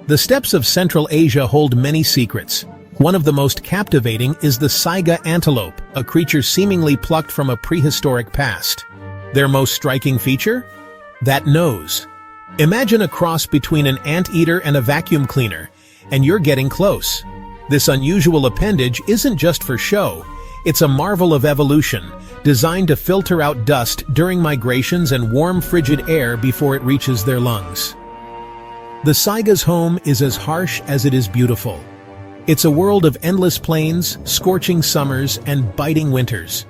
The steppes of Central Asia hold many secrets. One of the most captivating is the Saiga antelope, a creature seemingly plucked from a prehistoric past. Their most striking feature? That nose. Imagine a cross between an anteater and a vacuum cleaner, and you're getting close. This unusual appendage isn't just for show. It's a marvel of evolution, designed to filter out dust during migrations and warm frigid air before it reaches their lungs. The saiga's home is as harsh as it is beautiful. It's a world of endless plains, scorching summers, and biting winters.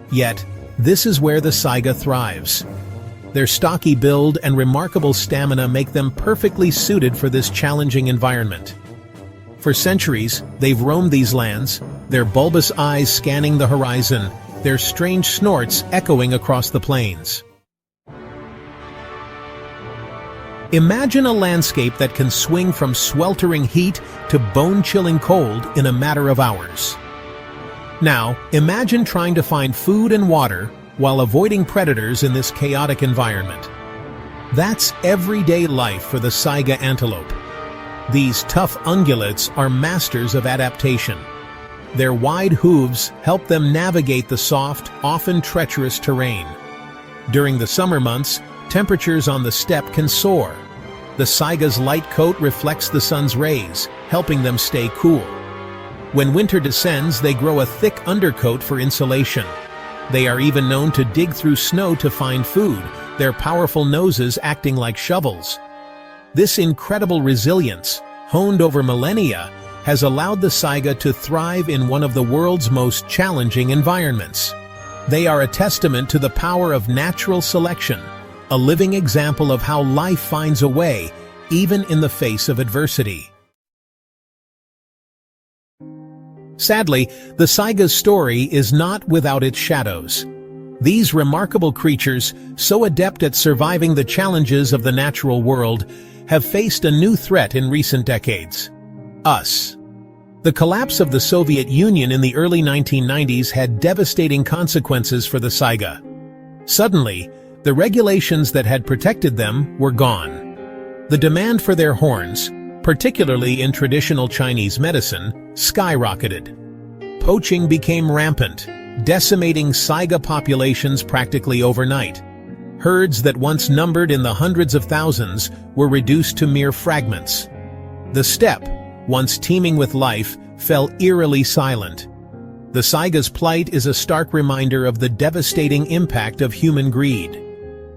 Yet, this is where the saiga thrives. Their stocky build and remarkable stamina make them perfectly suited for this challenging environment. For centuries, they've roamed these lands, their bulbous eyes scanning the horizon, their strange snorts echoing across the plains. Imagine a landscape that can swing from sweltering heat to bone-chilling cold in a matter of hours. Now, imagine trying to find food and water while avoiding predators in this chaotic environment. That's everyday life for the Saiga antelope. These tough ungulates are masters of adaptation. Their wide hooves help them navigate the soft, often treacherous terrain. During the summer months, temperatures on the steppe can soar. The saiga's light coat reflects the sun's rays, helping them stay cool. When winter descends, they grow a thick undercoat for insulation. They are even known to dig through snow to find food, their powerful noses acting like shovels. This incredible resilience, honed over millennia, has allowed the saiga to thrive in one of the world's most challenging environments. They are a testament to the power of natural selection, a living example of how life finds a way, even in the face of adversity. Sadly, the saiga's story is not without its shadows. These remarkable creatures, so adept at surviving the challenges of the natural world, have faced a new threat in recent decades: us. The collapse of the Soviet Union in the early 1990s had devastating consequences for the saiga. Suddenly, the regulations that had protected them were gone. The demand for their horns, particularly in traditional Chinese medicine, skyrocketed. Poaching became rampant, decimating saiga populations practically overnight. Herds that once numbered in the hundreds of thousands were reduced to mere fragments. The steppe, once teeming with life, fell eerily silent. The saiga's plight is a stark reminder of the devastating impact of human greed.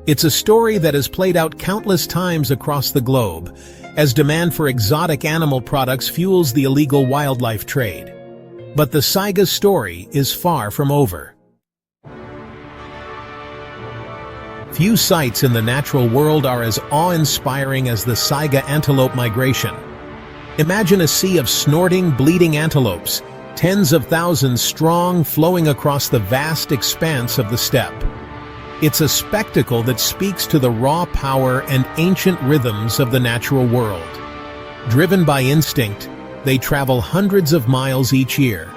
It's a story that has played out countless times across the globe, as demand for exotic animal products fuels the illegal wildlife trade. But the saiga's story is far from over. Few sights in the natural world are as awe-inspiring as the Saiga antelope migration. Imagine a sea of snorting, bleating antelopes, tens of thousands strong, flowing across the vast expanse of the steppe. It's a spectacle that speaks to the raw power and ancient rhythms of the natural world. Driven by instinct, they travel hundreds of miles each year,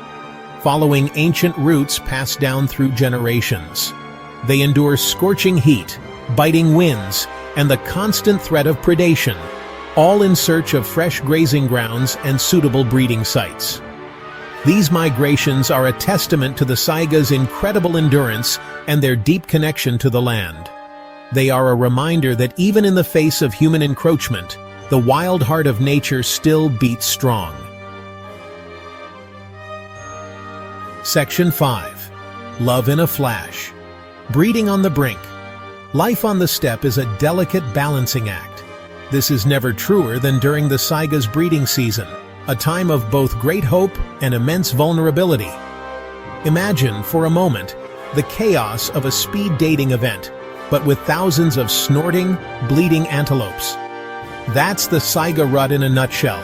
following ancient routes passed down through generations. They endure scorching heat, biting winds, and the constant threat of predation, all in search of fresh grazing grounds and suitable breeding sites. These migrations are a testament to the saiga's incredible endurance and their deep connection to the land. They are a reminder that even in the face of human encroachment, the wild heart of nature still beats strong. Section 5. Love in a Flash. Breeding on the brink. Life on the steppe is a delicate balancing act. This is never truer than during the saiga's breeding season, a time of both great hope and immense vulnerability. Imagine, for a moment, the chaos of a speed dating event, but with thousands of snorting, bleating antelopes. That's the saiga rut in a nutshell.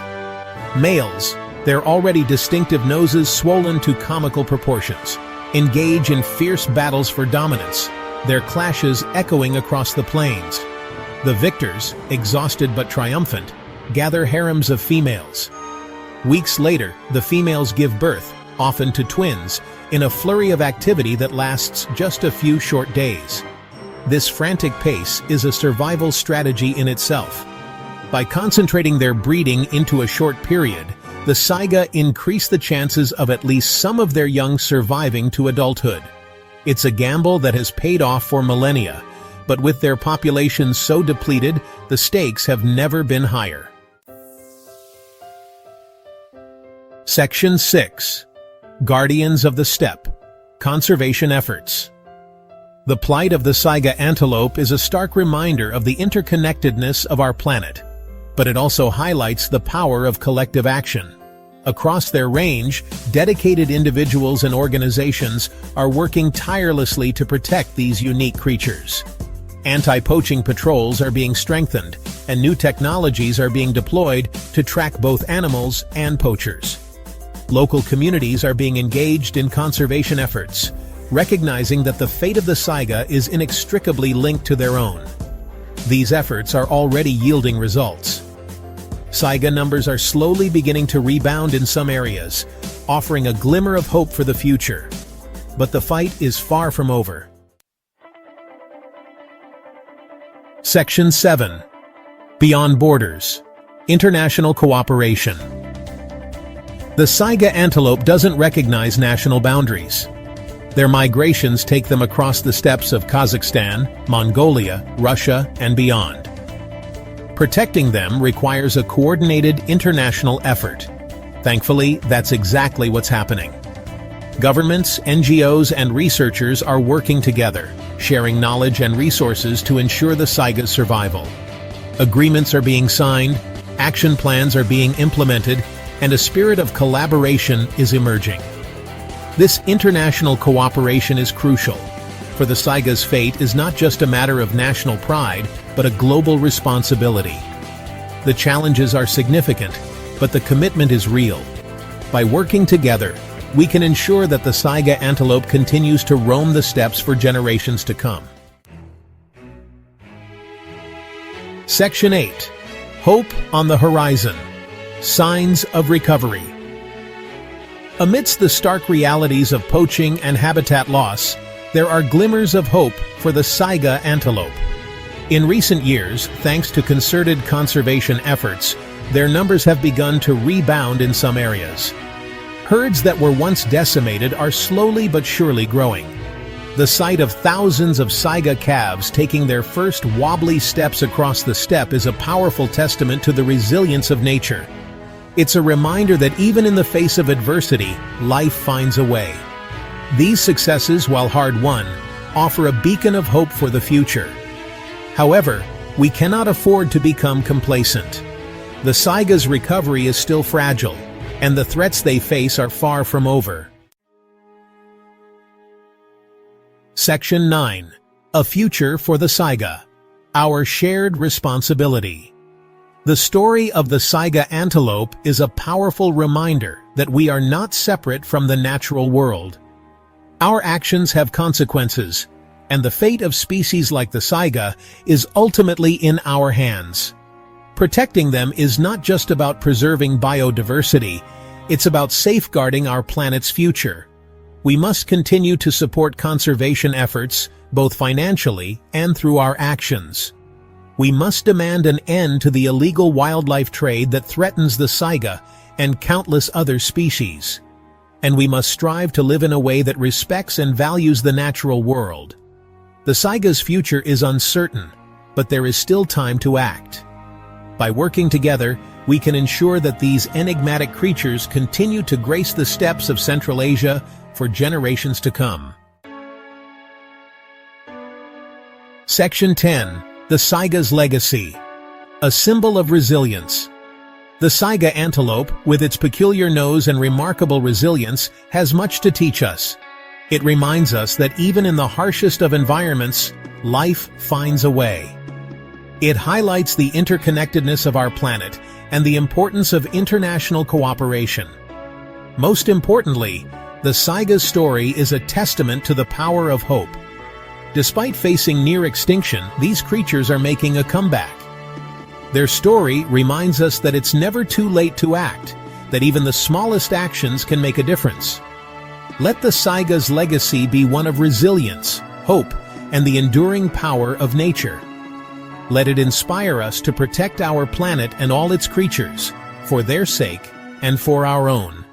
Males, their already distinctive noses swollen to comical proportions, engage in fierce battles for dominance, their clashes echoing across the plains. The victors, exhausted but triumphant, gather harems of females. Weeks later, the females give birth, often to twins, in a flurry of activity that lasts just a few short days. This frantic pace is a survival strategy in itself. By concentrating their breeding into a short period, the saiga increase the chances of at least some of their young surviving to adulthood. It's a gamble that has paid off for millennia, but with their populations so depleted, the stakes have never been higher. Section 6. Guardians of the Steppe. Conservation Efforts. The plight of the Saiga antelope is a stark reminder of the interconnectedness of our planet, but it also highlights the power of collective action. Across their range, dedicated individuals and organizations are working tirelessly to protect these unique creatures. Anti-poaching patrols are being strengthened, and new technologies are being deployed to track both animals and poachers. Local communities are being engaged in conservation efforts, recognizing that the fate of the saiga is inextricably linked to their own. These efforts are already yielding results. Saiga numbers are slowly beginning to rebound in some areas, offering a glimmer of hope for the future. But the fight is far from over. Section 7. Beyond Borders. International Cooperation. The Saiga antelope doesn't recognize national boundaries. Their migrations take them across the steppes of Kazakhstan, Mongolia, Russia, and beyond. Protecting them requires a coordinated international effort. Thankfully, that's exactly what's happening. Governments, NGOs, and researchers are working together, sharing knowledge and resources to ensure the saiga's survival. Agreements are being signed, action plans are being implemented, and a spirit of collaboration is emerging. This international cooperation is crucial, for the saiga's fate is not just a matter of national pride, but a global responsibility. The challenges are significant, but the commitment is real. By working together, we can ensure that the Saiga antelope continues to roam the steppes for generations to come. Section 8. Hope on the Horizon. Signs of Recovery. Amidst the stark realities of poaching and habitat loss, there are glimmers of hope for the Saiga antelope. In recent years, thanks to concerted conservation efforts, their numbers have begun to rebound in some areas. Herds that were once decimated are slowly but surely growing. The sight of thousands of saiga calves taking their first wobbly steps across the steppe is a powerful testament to the resilience of nature. It's a reminder that even in the face of adversity, life finds a way. These successes, while hard-won, offer a beacon of hope for the future. However, we cannot afford to become complacent. The saiga's recovery is still fragile, and the threats they face are far from over. Section 9. A Future for the Saiga. Our Shared Responsibility. The story of the Saiga antelope is a powerful reminder that we are not separate from the natural world. Our actions have consequences, and the fate of species like the saiga is ultimately in our hands. Protecting them is not just about preserving biodiversity, it's about safeguarding our planet's future. We must continue to support conservation efforts, both financially and through our actions. We must demand an end to the illegal wildlife trade that threatens the saiga and countless other species. And we must strive to live in a way that respects and values the natural world. The saiga's future is uncertain, but there is still time to act. By working together, we can ensure that these enigmatic creatures continue to grace the steppes of Central Asia for generations to come. Section 10. The Saiga's Legacy. A symbol of resilience. The Saiga antelope, with its peculiar nose and remarkable resilience, has much to teach us. It reminds us that even in the harshest of environments, life finds a way. It highlights the interconnectedness of our planet and the importance of international cooperation. Most importantly, the saiga's story is a testament to the power of hope. Despite facing near extinction, these creatures are making a comeback. Their story reminds us that it's never too late to act, that even the smallest actions can make a difference. Let the saiga's legacy be one of resilience, hope, and the enduring power of nature. Let it inspire us to protect our planet and all its creatures, for their sake and for our own.